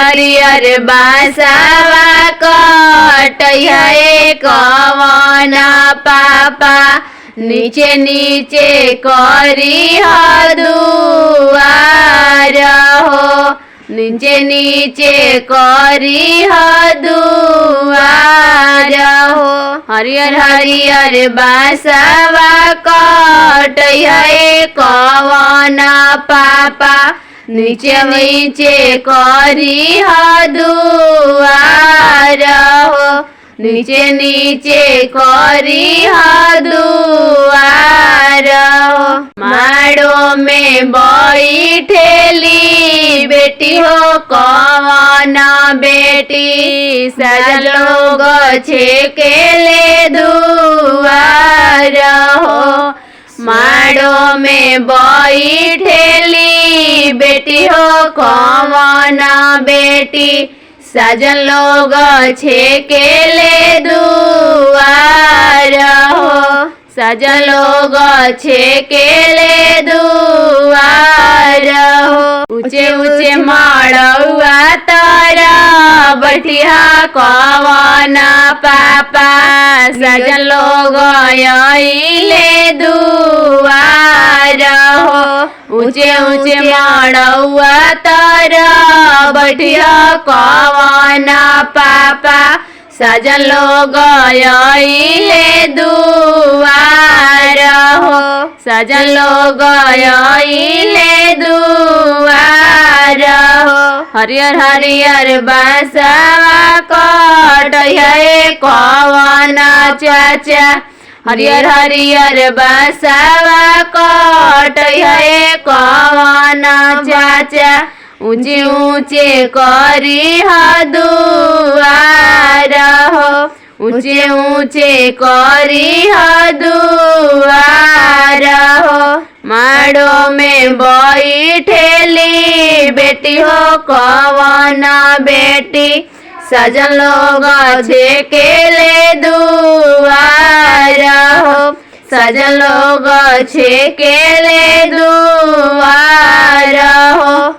हरियर बासावा कटैया कवन पापा नीचे नीचे करी दुआर हो नीचे नीचे करी दुआर हो हरियर हरियर बासावा कटैया कवन पापा नीचे नीचे करी दुआर हो नीचे नीचे करी दुआर हो माड़ो में बैठेली बेटी हो कवन बेटी सजल लोग छेकेले दुआर हो माड़ो में बैठेली बेटी हो कवन बेटी सजन लोग छेकेले दुआर हो सजन लोग छेकेले दुआर हो ऊंचे ऊंचे मड़ौआ तारा बैठिया कवन पापा सजन लोग आइले दुआर हो ऊंचे ऊंचे मड़ौआ तारा बैठिया कवन पापा सजन लोग आइले दुआर हो सजन लोग आइले दुआर हो हरियर हरियर बासावा कटैया कवन चाचा हरियर हरियर बासावा कटैया कवन चाचा ऊंचे ऊंचे करी दुआर हो ऊंचे ऊंचे करी दुआर हो माड़ो में बैठेली बेटी हो कवन बेटी सजन लोग छेकेले दुआर हो सजन लोग छेकेले दुआर हो।